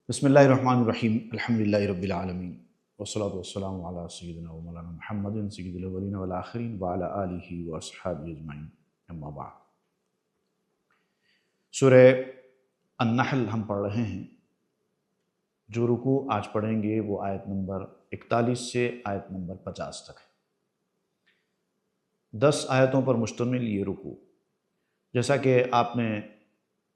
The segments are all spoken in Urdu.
بسم اللہ الرحمن الرحیم الحمدللہ رب العالمین والصلاة والسلام علی سیدنا و مولانا محمد سید الاولین والآخرین وعلی آلہ واصحابہ اجمعین اما بعد۔ سورہ النحل ہم پڑھ رہے ہیں۔ جو رکوع آج پڑھیں گے وہ آیت نمبر 41 سے آیت نمبر 50 تک ہے۔ 10 آیتوں پر مشتمل یہ رکوع، جیسا کہ آپ نے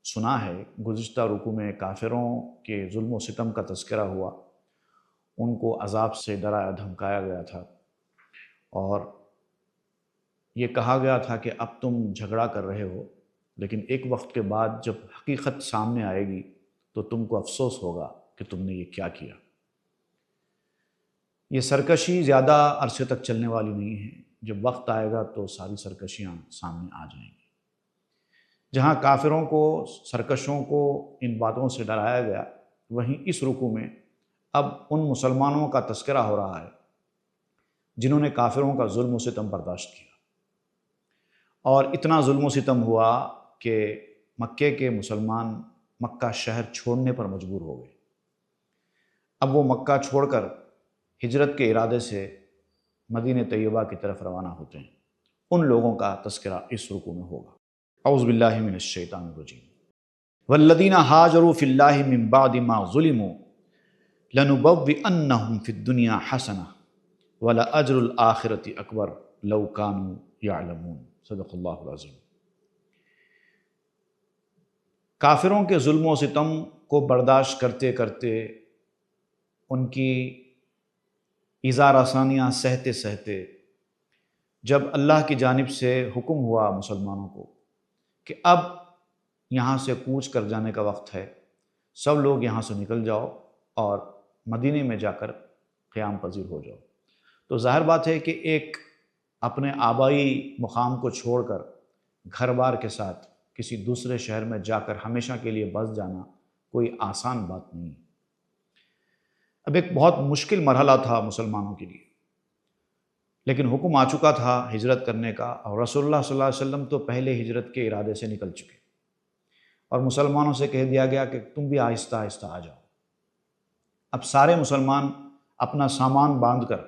سنا ہے گزشتہ رکوع میں کافروں کے ظلم و ستم کا تذکرہ ہوا، ان کو عذاب سے ڈرایا دھمکایا گیا تھا، اور یہ کہا گیا تھا کہ اب تم جھگڑا کر رہے ہو، لیکن ایک وقت کے بعد جب حقیقت سامنے آئے گی تو تم کو افسوس ہوگا کہ تم نے یہ کیا کیا۔ یہ سرکشی زیادہ عرصے تک چلنے والی نہیں ہے، جب وقت آئے گا تو ساری سرکشیاں سامنے آ جائیں گی۔ جہاں کافروں کو، سرکشوں کو ان باتوں سے ڈرایا گیا، وہیں اس رکوع میں اب ان مسلمانوں کا تذکرہ ہو رہا ہے جنہوں نے کافروں کا ظلم و ستم برداشت کیا، اور اتنا ظلم و ستم ہوا کہ مکے کے مسلمان مکہ شہر چھوڑنے پر مجبور ہو گئے۔ اب وہ مکہ چھوڑ کر ہجرت کے ارادے سے مدینہ طیبہ کی طرف روانہ ہوتے ہیں۔ ان لوگوں کا تذکرہ اس رکوع میں ہوگا۔ اعوذ باللہ من الشیطان الرجیم۔ والذین ہاجروا فی اللہ من بعد ما ظلموا لنبوئنہم فی الدنیا حسنہ ولأجر الآخرۃ اکبر لو کانوا یعلمون۔ صدق اللہ العظیم۔ کافروں کے ظلم و ستم کو برداشت کرتے کرتے، ان کی ایذا رسانیاں سہتے سہتے، جب اللہ کی جانب سے حکم ہوا مسلمانوں کو کہ اب یہاں سے کوچ کر جانے کا وقت ہے، سب لوگ یہاں سے نکل جاؤ اور مدینے میں جا کر قیام پذیر ہو جاؤ، تو ظاہر بات ہے کہ ایک اپنے آبائی مقام کو چھوڑ کر گھر بار کے ساتھ کسی دوسرے شہر میں جا کر ہمیشہ کے لیے بس جانا کوئی آسان بات نہیں ہے۔ اب ایک بہت مشکل مرحلہ تھا مسلمانوں کے لیے، لیکن حکم آ چکا تھا ہجرت کرنے کا، اور رسول اللہ صلی اللہ علیہ وسلم تو پہلے ہجرت کے ارادے سے نکل چکے، اور مسلمانوں سے کہہ دیا گیا کہ تم بھی آہستہ آہستہ آ جاؤ۔ اب سارے مسلمان اپنا سامان باندھ کر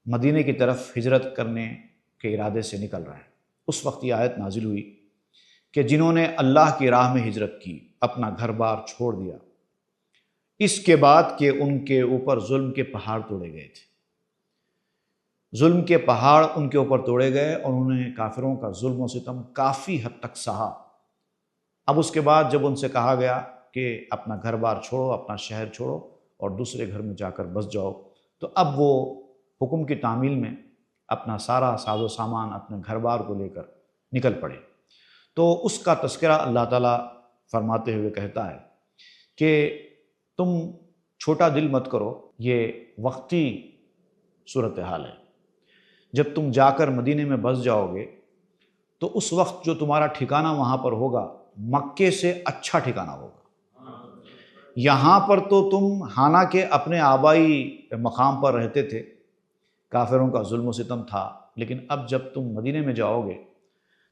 مدینے کی طرف ہجرت کرنے کے ارادے سے نکل رہے ہیں۔ اس وقت یہ آیت نازل ہوئی کہ جنہوں نے اللہ کی راہ میں ہجرت کی، اپنا گھر بار چھوڑ دیا، اس کے بعد کہ ان کے اوپر ظلم کے پہاڑ توڑے گئے تھے، ظلم کے پہاڑ ان کے اوپر توڑے گئے، اور انہوں نے کافروں کا ظلم و ستم کافی حد تک سہا۔ اب اس کے بعد جب ان سے کہا گیا کہ اپنا گھر بار چھوڑو، اپنا شہر چھوڑو اور دوسرے گھر میں جا کر بس جاؤ، تو اب وہ حکم کی تعمیل میں اپنا سارا ساز و سامان، اپنے گھر بار کو لے کر نکل پڑے۔ تو اس کا تذکرہ اللہ تعالیٰ فرماتے ہوئے کہتا ہے کہ تم چھوٹا دل مت کرو، یہ وقتی صورتحال ہے۔ جب تم جا کر مدینے میں بس جاؤ گے تو اس وقت جو تمہارا ٹھکانہ وہاں پر ہوگا، مکے سے اچھا ٹھکانہ ہوگا۔ یہاں پر تو تم حالانکہ اپنے آبائی مقام پر رہتے تھے، کافروں کا ظلم و ستم تھا، لیکن اب جب تم مدینے میں جاؤ گے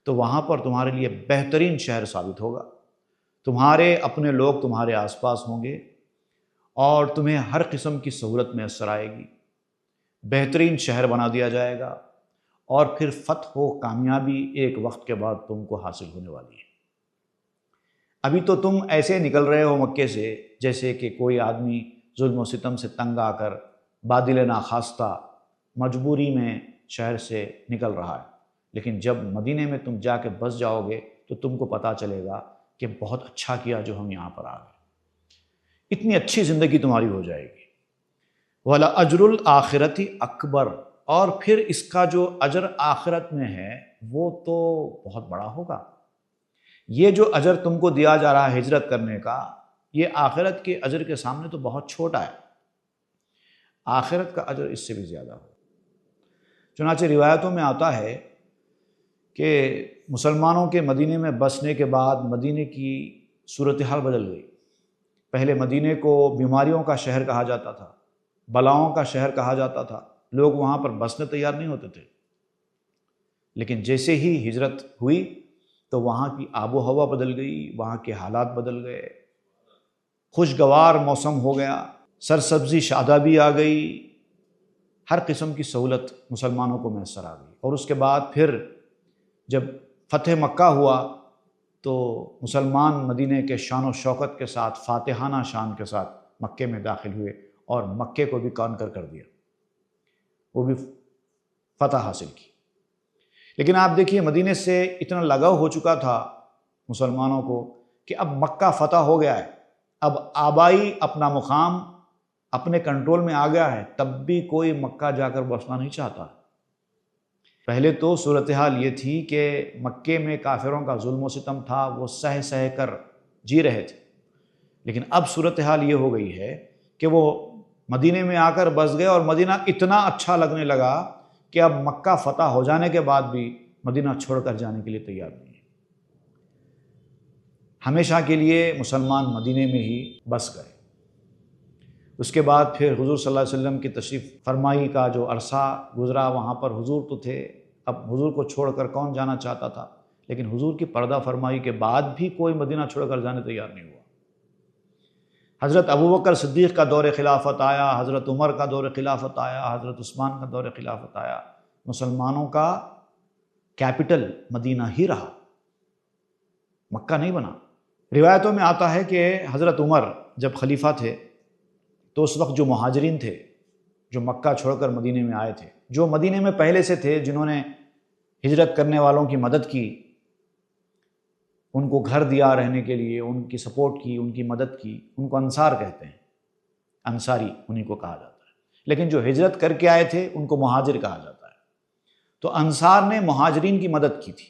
تو وہاں پر تمہارے لیے بہترین شہر ثابت ہوگا، تمہارے اپنے لوگ تمہارے آس پاس ہوں گے، اور تمہیں ہر قسم کی سہولت میسر آئے گی، بہترین شہر بنا دیا جائے گا، اور پھر فتح و کامیابی ایک وقت کے بعد تم کو حاصل ہونے والی ہے۔ ابھی تو تم ایسے نکل رہے ہو مکے سے جیسے کہ کوئی آدمی ظلم و ستم سے تنگ آ کر بادل ناخواستہ مجبوری میں شہر سے نکل رہا ہے، لیکن جب مدینے میں تم جا کے بس جاؤ گے تو تم کو پتہ چلے گا کہ بہت اچھا کیا جو ہم یہاں پر آ گئے، اتنی اچھی زندگی تمہاری ہو جائے گی۔ وَلَأَجْرُ الْآخِرَةِ اکبر، اور پھر اس کا جو اجر آخرت میں ہے وہ تو بہت بڑا ہوگا۔ یہ جو اجر تم کو دیا جا رہا ہے ہجرت کرنے کا، یہ آخرت کے اجر کے سامنے تو بہت چھوٹا ہے، آخرت کا اجر اس سے بھی زیادہ ہو۔ چنانچہ روایتوں میں آتا ہے کہ مسلمانوں کے مدینے میں بسنے کے بعد مدینے کی صورتحال بدل گئی۔ پہلے مدینے کو بیماریوں کا شہر کہا جاتا تھا، بلاؤں کا شہر کہا جاتا تھا، لوگ وہاں پر بسنے تیار نہیں ہوتے تھے، لیکن جیسے ہی ہجرت ہوئی تو وہاں کی آب و ہوا بدل گئی، وہاں کے حالات بدل گئے، خوشگوار موسم ہو گیا، سرسبزی شادابی آ گئی، ہر قسم کی سہولت مسلمانوں کو میسر آ گئی۔ اور اس کے بعد پھر جب فتح مکہ ہوا تو مسلمان مدینہ کے شان و شوکت کے ساتھ، فاتحانہ شان کے ساتھ مکے میں داخل ہوئے اور مکے کو بھی کانکر کر دیا، وہ بھی فتح حاصل کی۔ لیکن آپ دیکھیے مدینے سے اتنا لگاؤ ہو چکا تھا مسلمانوں کو کہ اب مکہ فتح ہو گیا ہے، اب آبائی اپنا مقام اپنے کنٹرول میں آ گیا ہے، تب بھی کوئی مکہ جا کر بسنا نہیں چاہتا۔ پہلے تو صورتحال یہ تھی کہ مکے میں کافروں کا ظلم و ستم تھا، وہ سہ سہ کر جی رہے تھے، لیکن اب صورتحال یہ ہو گئی ہے کہ وہ مدینے میں آ کر بس گئے اور مدینہ اتنا اچھا لگنے لگا کہ اب مکہ فتح ہو جانے کے بعد بھی مدینہ چھوڑ کر جانے کے لیے تیار نہیں ہے۔ ہمیشہ کے لیے مسلمان مدینے میں ہی بس گئے۔ اس کے بعد پھر حضور صلی اللہ علیہ وسلم کی تشریف فرمائی کا جو عرصہ گزرا، وہاں پر حضور تو تھے، اب حضور کو چھوڑ کر کون جانا چاہتا تھا، لیکن حضور کی پردہ فرمائی کے بعد بھی کوئی مدینہ چھوڑ کر جانے تیار نہیں ہوا۔ حضرت ابوبکر صدیق کا دور خلافت آیا، حضرت عمر کا دور خلافت آیا، حضرت عثمان کا دور خلافت آیا، مسلمانوں کا کیپٹل مدینہ ہی رہا، مکہ نہیں بنا۔ روایتوں میں آتا ہے کہ حضرت عمر جب خلیفہ تھے تو اس وقت جو مہاجرین تھے جو مکہ چھوڑ کر مدینے میں آئے تھے، جو مدینے میں پہلے سے تھے، جنہوں نے ہجرت کرنے والوں کی مدد کی، ان کو گھر دیا رہنے کے لیے، ان کی سپورٹ کی، ان کی مدد کی، ان کو انصار کہتے ہیں، انصاری انہی کو کہا جاتا ہے۔ لیکن جو ہجرت کر کے آئے تھے ان کو مہاجر کہا جاتا ہے۔ تو انصار نے مہاجرین کی مدد کی تھی،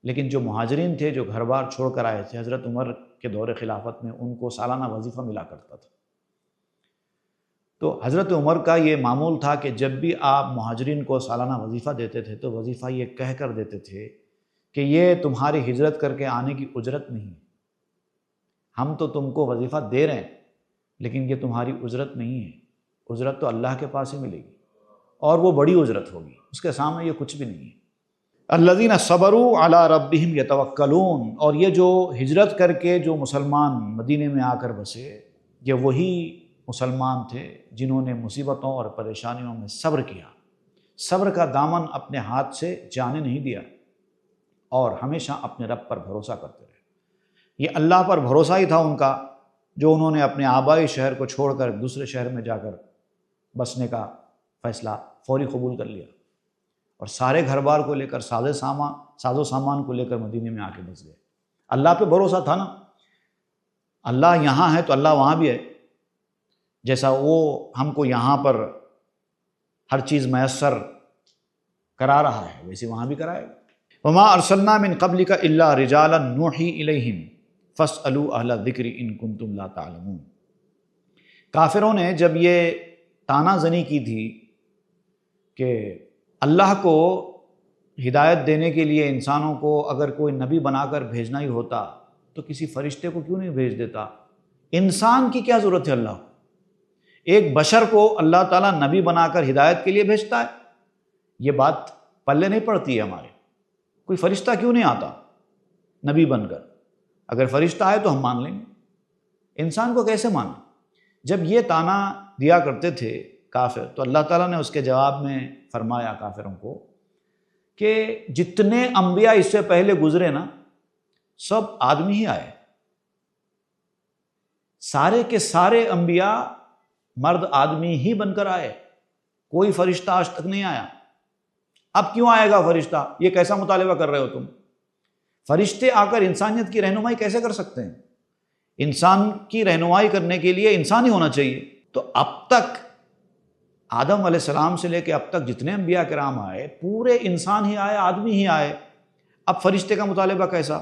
لیکن جو مہاجرین تھے جو گھر بار چھوڑ کر آئے تھے، حضرت عمر کے دور خلافت میں ان کو سالانہ وظیفہ ملا کرتا تھا۔ تو حضرت عمر کا یہ معمول تھا کہ جب بھی آپ مہاجرین کو سالانہ وظیفہ دیتے تھے تو وظیفہ یہ کہہ کر دیتے تھے کہ یہ تمہاری ہجرت کر کے آنے کی اجرت نہیں، ہم تو تم کو وظیفہ دے رہے ہیں لیکن یہ تمہاری اجرت نہیں ہے، اجرت تو اللہ کے پاس ہی ملے گی، اور وہ بڑی اجرت ہوگی، اس کے سامنے یہ کچھ بھی نہیں ہے۔ الذین صبروا علی ربہم یتوکلون، اور یہ جو ہجرت کر کے جو مسلمان مدینے میں آ کر بسے، یہ وہی مسلمان تھے جنہوں نے مصیبتوں اور پریشانیوں میں صبر کیا، صبر کا دامن اپنے ہاتھ سے جانے نہیں دیا، اور ہمیشہ اپنے رب پر بھروسہ کرتے رہے۔ یہ اللہ پر بھروسہ ہی تھا ان کا، جو انہوں نے اپنے آبائی شہر کو چھوڑ کر دوسرے شہر میں جا کر بسنے کا فیصلہ فوری قبول کر لیا، اور سارے گھر بار کو لے کر، ساز و سامان کو لے کر مدینے میں آ کے بس گئے۔ اللہ پہ بھروسہ تھا نا، اللہ یہاں ہے تو اللہ وہاں بھی ہے، جیسا وہ ہم کو یہاں پر ہر چیز میسر کرا رہا ہے ویسے وہاں بھی کرائے گا۔ وما ارسلنا من قبلک الا رجالا نوحی الیہم فاسألوا اہل الذکر ان کنتم لا تعلمون۔ کافروں نے جب یہ طعنہ زنی کی تھی کہ اللہ کو ہدایت دینے کے لیے انسانوں کو اگر کوئی نبی بنا کر بھیجنا ہی ہوتا تو کسی فرشتے کو کیوں نہیں بھیج دیتا، انسان کی کیا ضرورت ہے اللہ کو؟ ایک بشر کو اللہ تعالیٰ نبی بنا کر ہدایت کے لیے بھیجتا ہے، یہ بات پلے نہیں پڑتی ہے ہمارے۔ کوئی فرشتہ کیوں نہیں آتا نبی بن کر؟ اگر فرشتہ آئے تو ہم مان لیں گے، انسان کو کیسے مانیں؟ جب یہ طعنہ دیا کرتے تھے کافر، تو اللہ تعالیٰ نے اس کے جواب میں فرمایا کافروں کو کہ جتنے انبیاء اس سے پہلے گزرے نا، سب آدمی ہی آئے، سارے کے سارے انبیاء مرد آدمی ہی بن کر آئے، کوئی فرشتہ آج تک نہیں آیا۔ اب کیوں آئے گا فرشتہ؟ یہ کیسا مطالبہ کر رہے ہو تم؟ فرشتے آ کر انسانیت کی رہنمائی کیسے کر سکتے ہیں؟ انسان کی رہنمائی کرنے کے لیے انسان ہی ہونا چاہیے۔ تو اب تک آدم علیہ السلام سے لے کے اب تک جتنے انبیاء کرام آئے، پورے انسان ہی آئے، آدمی ہی آئے، اب فرشتے کا مطالبہ کیسا؟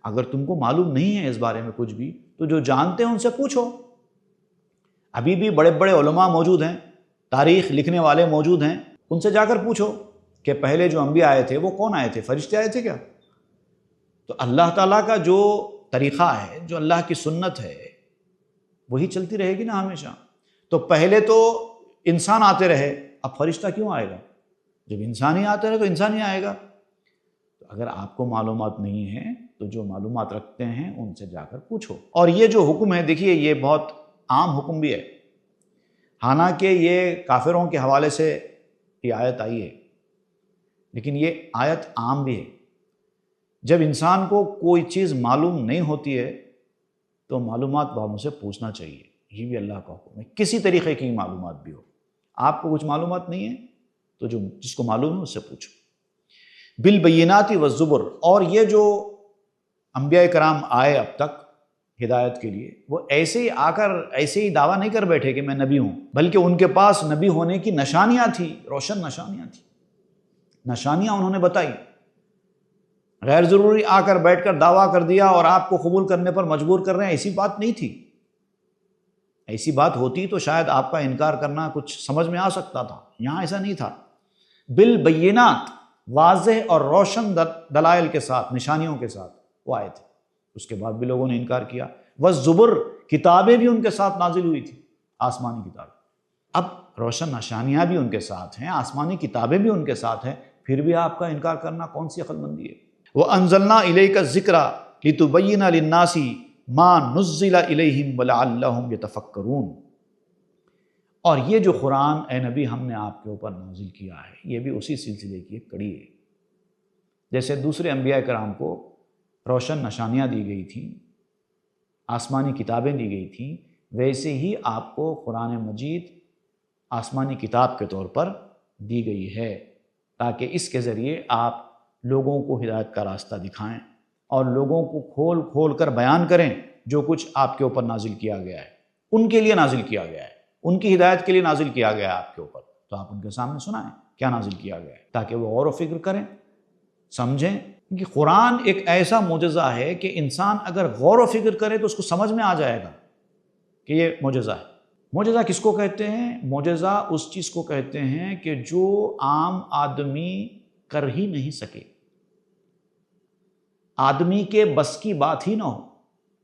اگر تم کو معلوم نہیں ہے اس بارے میں کچھ بھی تو جو جانتے ہیں ان سے پوچھو۔ ابھی بھی بڑے بڑے علماء موجود ہیں، تاریخ لکھنے والے موجود ہیں، ان سے جا کر پوچھو کہ پہلے جو انبیاء آئے تھے وہ کون آئے تھے؟ فرشتے آئے تھے کیا؟ تو اللہ تعالیٰ کا جو طریقہ ہے، جو اللہ کی سنت ہے، وہی چلتی رہے گی نا ہمیشہ۔ تو پہلے تو انسان آتے رہے، اب فرشتہ کیوں آئے گا؟ جب انسان ہی آتے رہے تو انسان ہی آئے گا۔ تو اگر آپ کو معلومات نہیں ہے تو جو معلومات رکھتے ہیں ان سے جا کر پوچھو۔ اور یہ جو حکم ہے دیکھیے یہ بہت عام حکم بھی ہے، حالانکہ یہ کافروں کے حوالے سے یہ آیت آئی ہے، لیکن یہ آیت عام بھی ہے۔ جب انسان کو کوئی چیز معلوم نہیں ہوتی ہے تو معلومات والوں سے پوچھنا چاہیے، یہ بھی اللہ کا حکم ہے، کسی طریقے کی معلومات بھی ہو۔ آپ کو کچھ معلومات نہیں ہے تو جس کو معلوم ہے اس سے پوچھو۔ بالبینات والزبر، اور یہ جو انبیاء کرام آئے اب تک ہدایت کے لیے، وہ ایسے ہی آ کر ایسے ہی دعویٰ نہیں کر بیٹھے کہ میں نبی ہوں، بلکہ ان کے پاس نبی ہونے کی نشانیاں تھیں، روشن نشانیاں تھیں، نشانیاں انہوں نے بتائی۔ غیر ضروری آ کر بیٹھ کر دعویٰ کر دیا اور آپ کو قبول کرنے پر مجبور کر رہے ہیں، ایسی بات نہیں تھی۔ ایسی بات ہوتی تو شاید آپ کا انکار کرنا کچھ سمجھ میں آ سکتا تھا، یہاں ایسا نہیں تھا۔ بالبینات، واضح اور روشن دلائل کے ساتھ، نشانیوں کے ساتھ وہ آئے تھے، اس کے بعد بھی لوگوں نے انکار کیا۔ والزبر، کتابیں بھی ان کے ساتھ نازل ہوئی تھی، آسمانی کتابیں۔ اب روشن نشانیاں بھی ان کے ساتھ ہیں، آسمانی کتابیں بھی ان کے ساتھ ہیں، پھر بھی آپ کا انکار کرنا کون سی عقل مندی ہے؟ وَأَنزَلْنَا إِلَيْكَ الذِّكْرَ لِتُبَيِّنَ لِلنَّاسِ مَا نُزِّلَ إِلَيْهِمْ وَلَعَلَّهُمْ يَتَفَكَّرُونَ۔ اور یہ جو قرآن اے نبی ہم نے آپ کے اوپر نازل کیا ہے، یہ بھی اسی سلسلے کی ایک کڑی ہے۔ جیسے دوسرے انبیاء کرام کو روشن نشانیاں دی گئی تھیں، آسمانی کتابیں دی گئی تھیں، ویسے ہی آپ کو قرآن مجید آسمانی کتاب کے طور پر دی گئی ہے، تاکہ اس کے ذریعے آپ لوگوں کو ہدایت کا راستہ دکھائیں اور لوگوں کو کھول کھول کر بیان کریں جو کچھ آپ کے اوپر نازل کیا گیا ہے، ان کے لیے نازل کیا گیا ہے، ان کی ہدایت کے لیے نازل کیا گیا ہے آپ کے اوپر، تو آپ ان کے سامنے سنائیں کیا نازل کیا گیا ہے، تاکہ وہ غور و فکر کریں، سمجھیں۔ کہ قرآن ایک ایسا معجزہ ہے کہ انسان اگر غور و فکر کرے تو اس کو سمجھ میں آ جائے گا کہ یہ معجزہ ہے۔ معجزہ کس کو کہتے ہیں؟ معجزہ اس چیز کو کہتے ہیں کہ جو عام آدمی کر ہی نہیں سکے، آدمی کے بس کی بات ہی نہ ہو،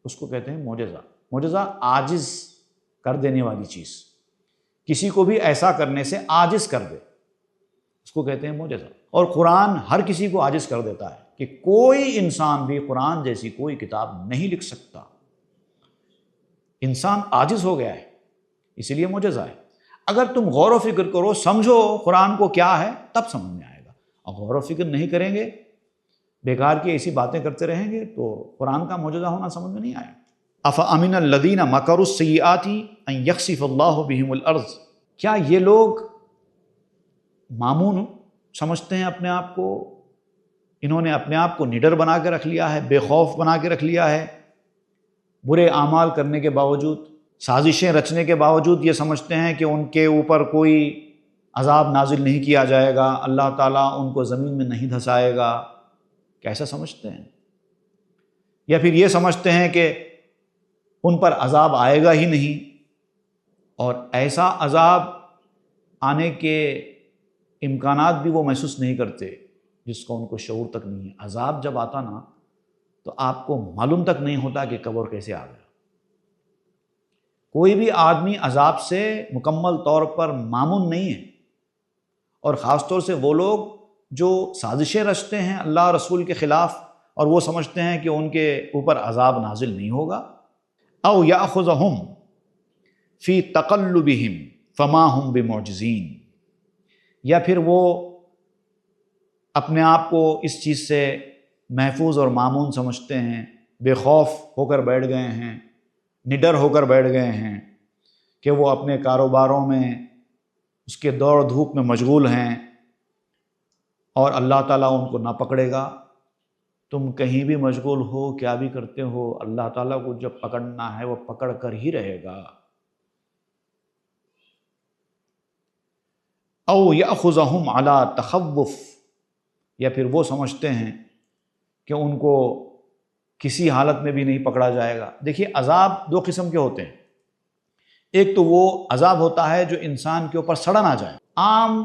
اس کو کہتے ہیں معجزہ۔ معجزہ عاجز کر دینے والی چیز، کسی کو بھی ایسا کرنے سے عاجز کر دے، اس کو کہتے ہیں معجزہ۔ اور قرآن ہر کسی کو عاجز کر دیتا ہے کہ کوئی انسان بھی قرآن جیسی کوئی کتاب نہیں لکھ سکتا، انسان عاجز ہو گیا ہے، اسی لیے معجزہ ہے۔ اگر تم غور و فکر کرو، سمجھو قرآن کو کیا ہے، تب سمجھ میں آئے گا، اور غور و فکر نہیں کریں گے، بیکار کی ایسی باتیں کرتے رہیں گے تو قرآن کا معجزہ ہونا سمجھ میں نہیں آئے گا۔ افامن الذین مکروا السیئات ان یخسف اللہ بہم الارض، کیا یہ لوگ مامون سمجھتے ہیں اپنے آپ کو؟ انہوں نے اپنے آپ کو نڈر بنا کے رکھ لیا ہے، بے خوف بنا کے رکھ لیا ہے، برے اعمال کرنے کے باوجود، سازشیں رچنے کے باوجود یہ سمجھتے ہیں کہ ان کے اوپر کوئی عذاب نازل نہیں کیا جائے گا، اللہ تعالیٰ ان کو زمین میں نہیں دھسائے گا، کیسا سمجھتے ہیں؟ یا پھر یہ سمجھتے ہیں کہ ان پر عذاب آئے گا ہی نہیں، اور ایسا عذاب آنے کے امکانات بھی وہ محسوس نہیں کرتے جس کو ان کو شعور تک نہیں ہے۔ عذاب جب آتا نا تو آپ کو معلوم تک نہیں ہوتا کہ کب اور کیسے آ گیا۔ کوئی بھی آدمی عذاب سے مکمل طور پر مامون نہیں ہے، اور خاص طور سے وہ لوگ جو سازشیں رچتے ہیں اللہ رسول کے خلاف اور وہ سمجھتے ہیں کہ ان کے اوپر عذاب نازل نہیں ہوگا۔ او یاخذہم فی تقلبہم فما ہم بمعجزین، یا پھر وہ اپنے آپ کو اس چیز سے محفوظ اور مامون سمجھتے ہیں، بے خوف ہو کر بیٹھ گئے ہیں، نڈر ہو کر بیٹھ گئے ہیں کہ وہ اپنے کاروباروں میں اس کے دوڑ دھوپ میں مشغول ہیں اور اللہ تعالیٰ ان کو نہ پکڑے گا۔ تم کہیں بھی مشغول ہو، کیا بھی کرتے ہو، اللہ تعالیٰ کو جب پکڑنا ہے وہ پکڑ کر ہی رہے گا۔ او یاخذہم علی تخوف، یا پھر وہ سمجھتے ہیں کہ ان کو کسی حالت میں بھی نہیں پکڑا جائے گا۔ دیکھیے عذاب دو قسم کے ہوتے ہیں، ایک تو وہ عذاب ہوتا ہے جو انسان کے اوپر سڑا نہ جائے، عام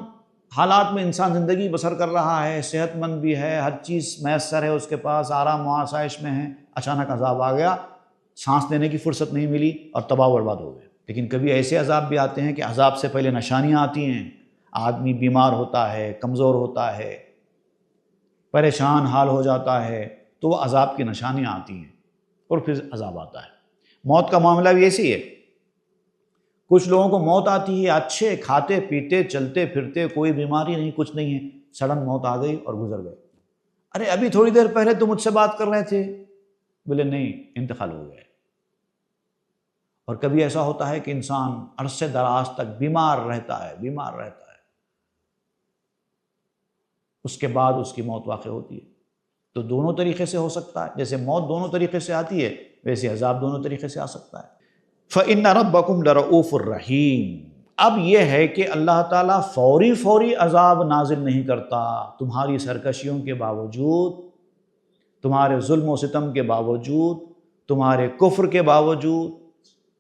حالات میں انسان زندگی بسر کر رہا ہے، صحت مند بھی ہے، ہر چیز میسر ہے اس کے پاس، آرام و آسائش میں ہے، اچانک عذاب آ گیا، سانس لینے کی فرصت نہیں ملی اور تباہ و برباد ہو گئے۔ لیکن کبھی ایسے عذاب بھی آتے ہیں کہ عذاب سے پہلے نشانیاں آتی ہیں، آدمی بیمار ہوتا ہے، کمزور ہوتا ہے، پریشان حال ہو جاتا ہے، تو وہ عذاب کی نشانیاں آتی ہیں اور پھر عذاب آتا ہے۔ موت کا معاملہ بھی ایسی ہے، کچھ لوگوں کو موت آتی ہے اچھے کھاتے پیتے چلتے پھرتے، کوئی بیماری نہیں کچھ نہیں ہے، سڈن موت آ گئی اور گزر گئے۔ ارے ابھی تھوڑی دیر پہلے تو مجھ سے بات کر رہے تھے، بولے نہیں انتقال ہو گئے۔ اور کبھی ایسا ہوتا ہے کہ انسان عرصے دراز تک بیمار رہتا ہے، اس کے بعد اس کی موت واقع ہوتی ہے۔ تو دونوں طریقے سے ہو سکتا ہے، جیسے موت دونوں طریقے سے آتی ہے ویسے عذاب دونوں طریقے سے آ سکتا ہے۔ فَإِنَّ رَبَّكُمْ لَرَؤُوفٌ رَحِيمٌ۔ اب یہ ہے کہ اللہ تعالیٰ فوری عذاب نازل نہیں کرتا، تمہاری سرکشیوں کے باوجود، تمہارے ظلم و ستم کے باوجود، تمہارے کفر کے باوجود،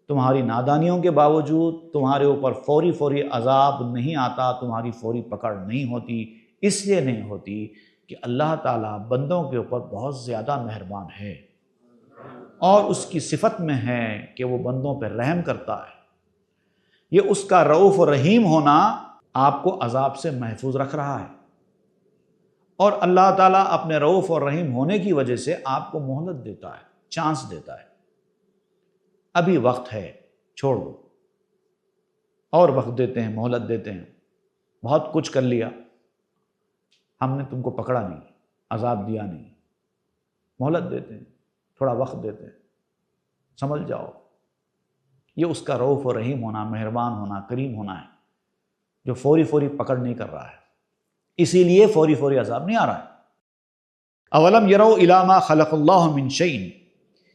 تمہاری نادانیوں کے باوجود تمہارے اوپر فوری عذاب نہیں آتا، تمہاری فوری پکڑ نہیں ہوتی۔ اس لیے نہیں ہوتی کہ اللہ تعالیٰ بندوں کے اوپر بہت زیادہ مہربان ہے، اور اس کی صفت میں ہے کہ وہ بندوں پہ رحم کرتا ہے۔ یہ اس کا رؤوف و رحیم ہونا آپ کو عذاب سے محفوظ رکھ رہا ہے، اور اللہ تعالیٰ اپنے رؤوف و رحیم ہونے کی وجہ سے آپ کو مہلت دیتا ہے، چانس دیتا ہے۔ ابھی وقت ہے، چھوڑ دو، اور وقت دیتے ہیں، مہلت دیتے ہیں۔ بہت کچھ کر لیا، ہم نے تم کو پکڑا نہیں، عذاب دیا نہیں، مہلت دیتے ہیں، تھوڑا وقت دیتے ہیں، سمجھ جاؤ۔ یہ اس کا رؤوف و رحیم ہونا، مہربان ہونا، کریم ہونا ہے، جو فوری پکڑ نہیں کر رہا ہے، اسی لیے فوری عذاب نہیں آ رہا ہے۔ اولم یروا الی ما خلق اللہ من شیء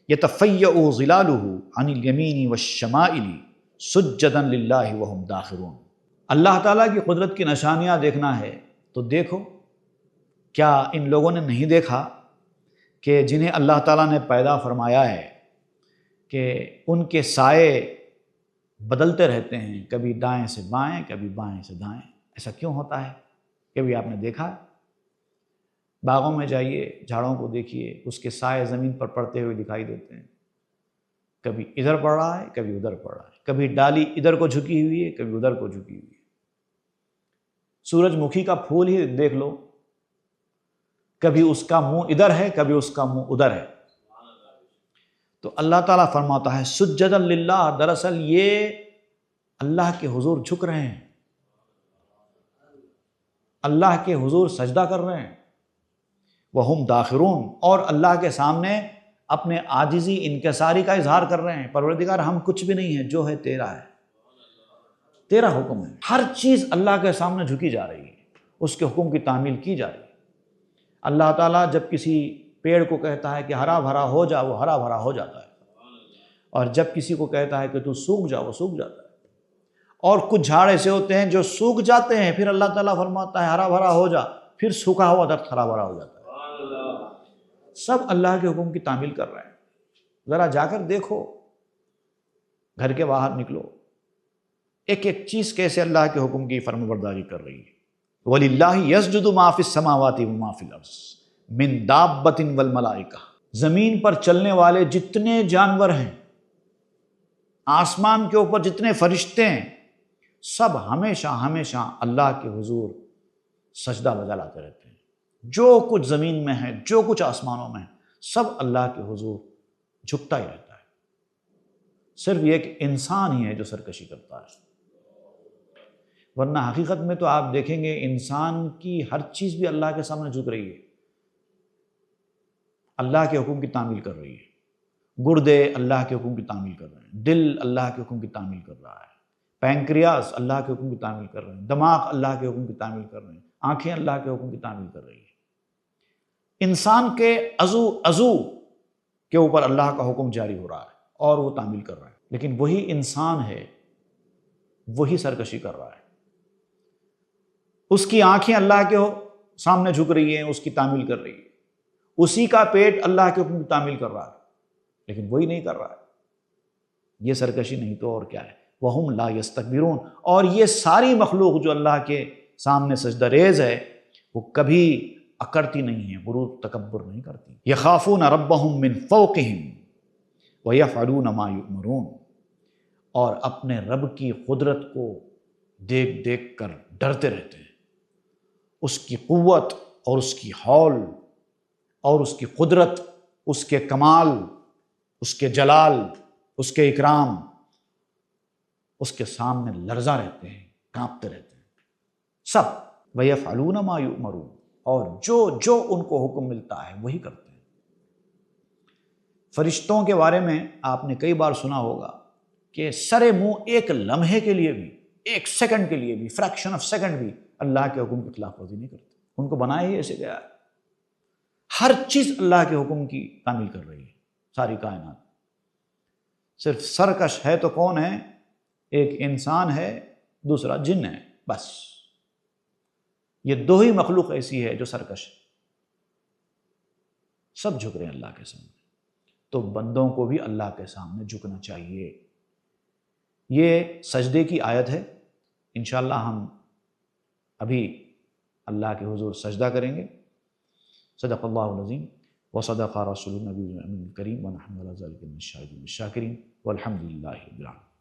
یتفیأ ظلالہ عن الیمین والشمائل سجدا للہ وہم داخرون۔ اللہ تعالیٰ کی قدرت کی نشانیاں دیکھنا ہے تو دیکھو، کیا ان لوگوں نے نہیں دیکھا کہ جنہیں اللہ تعالیٰ نے پیدا فرمایا ہے کہ ان کے سائے بدلتے رہتے ہیں، کبھی دائیں سے بائیں، کبھی بائیں سے دائیں؟ ایسا کیوں ہوتا ہے؟ کبھی آپ نے دیکھا؟ باغوں میں جائیے، جھاڑوں کو دیکھیے، اس کے سائے زمین پر پڑتے ہوئے دکھائی دیتے ہیں، کبھی ادھر پڑ رہا ہے کبھی ادھر پڑ رہا ہے، کبھی ڈالی ادھر کو جھکی ہوئی ہے کبھی ادھر کو جھکی ہوئی ہے۔ سورج مکھی کا پھول ہی دیکھ لو، کبھی اس کا منہ ادھر ہے کبھی اس کا منہ ادھر ہے۔ تو اللہ تعالیٰ فرماتا ہے سجدا للہ، دراصل یہ اللہ کے حضور جھک رہے ہیں، اللہ کے حضور سجدہ کر رہے ہیں، وہم داخرون، اور اللہ کے سامنے اپنے عاجزی انکساری کا اظہار کر رہے ہیں۔ پروردگار ہم کچھ بھی نہیں ہے، جو ہے تیرا ہے، تیرا حکم ہے۔ ہر چیز اللہ کے سامنے جھکی جا رہی ہے، اس کے حکم کی تعمیل کی جا رہی ہے۔ اللہ تعالیٰ جب کسی پیڑ کو کہتا ہے کہ ہرا بھرا ہو جا، وہ ہرا بھرا ہو جاتا ہے، اور جب کسی کو کہتا ہے کہ تو سوکھ جا، وہ سوکھ جاتا ہے۔ اور کچھ جھاڑ ایسے ہوتے ہیں جو سوکھ جاتے ہیں، پھر اللہ تعالیٰ فرماتا ہے ہرا بھرا ہو جا، پھر سوکھا ہوا درخت ہرا بھرا ہو جاتا ہے۔ سب اللہ کے حکم کی تعمیل کر رہے ہیں۔ ذرا جا کر دیکھو، گھر کے باہر نکلو، ایک ایک چیز کیسے اللہ کے حکم کی فرمانبرداری کر رہی ہے۔ وَلِلَّهِ يَسْجُدُ مَا فِي السَّمَاوَاتِ وَمَا فِي الْأَرْضِ مِن دَابَّةٍ وَالْمَلَائِكَةِ۔ زمین پر چلنے والے جتنے جانور ہیں، آسمان کے اوپر جتنے فرشتے ہیں، سب ہمیشہ اللہ کے حضور سجدہ بجا لاتے رہتے ہیں۔ جو کچھ زمین میں ہے، جو کچھ آسمانوں میں ہے، سب اللہ کے حضور جھکتا ہی رہتا ہے۔ صرف یہ کہ انسان ہی ہے جو سرکشی کرتا ہے، ورنہ حقیقت میں تو آپ دیکھیں گے انسان کی ہر چیز بھی اللہ کے سامنے جھک رہی ہے، اللہ کے حکم کی تعمیل کر رہی ہے۔ گردے اللہ کے حکم کی تعمیل کر رہے ہیں، دل اللہ کے حکم کی تعمیل کر رہا ہے، پینکریاس اللہ کے حکم کی تعمیل کر رہے ہیں، دماغ اللہ کے حکم کی تعمیل کر رہے ہیں، آنکھیں اللہ کے حکم کی تعمیل کر رہی ہیں۔ انسان کے عضو کے اوپر اللہ کا حکم جاری ہو رہا ہے اور وہ تعمیل کر رہا ہے، لیکن وہی انسان ہے، وہی سرکشی کر رہا ہے۔ اس کی آنکھیں اللہ کے سامنے جھک رہی ہیں، اس کی تعمیل کر رہی ہے، اسی کا پیٹ اللہ کے حکم کی تعمیل کر رہا ہے، لیکن وہی نہیں کر رہا ہے۔ یہ سرکشی نہیں تو اور کیا ہے؟ وَهُمْ لَا يَسْتَكْبِرُونَ۔ اور یہ ساری مخلوق جو اللہ کے سامنے سجدہ ریز ہے، وہ کبھی اکڑتی نہیں ہے، غرور تکبر نہیں کرتی۔ يَخَافُونَ رَبَّهُمْ مِنْ فَوْقِهِمْ وَيَفْعَلُونَ مَا يُؤْمَرُونَ۔ اور اپنے رب کی قدرت کو دیکھ دیکھ کر ڈرتے رہتے ہیں، اس کی قوت اور اس کی حول اور اس کی قدرت، اس کے کمال، اس کے جلال، اس کے اکرام، اس کے سامنے لرزہ رہتے ہیں، کانپتے رہتے ہیں سب۔ وَيَفْعَلُونَ مَا يُؤْمَرُونَ، اور جو ان کو حکم ملتا ہے وہی کرتے ہیں۔ فرشتوں کے بارے میں آپ نے کئی بار سنا ہوگا کہ سرے منہ ایک لمحے کے لیے بھی، ایک سیکنڈ کے لیے بھی، فریکشن آف سیکنڈ بھی اللہ کے حکم کی خلاف ورزی نہیں کرتے۔ ان کو بنایا ہی ایسے گیا ہے، ہر چیز اللہ کے حکم کی تعمیل کر رہی ہے، ساری کائنات۔ صرف سرکش ہے تو کون ہے؟ ایک انسان ہے، دوسرا جن ہے، بس یہ دو ہی مخلوق ایسی ہے جو سرکش ہے، سب جھک رہے ہیں اللہ کے سامنے۔ تو بندوں کو بھی اللہ کے سامنے جھکنا چاہیے۔ یہ سجدے کی آیت ہے، انشاءاللہ ہم ابھی اللہ کے حضور سجدہ کریں گے۔ صدق اللہ العظیم وصدق رسول النبی الکریم ونحن علی ذلک من الشاہدین والشاکرین والحمد للہ رب العالمین۔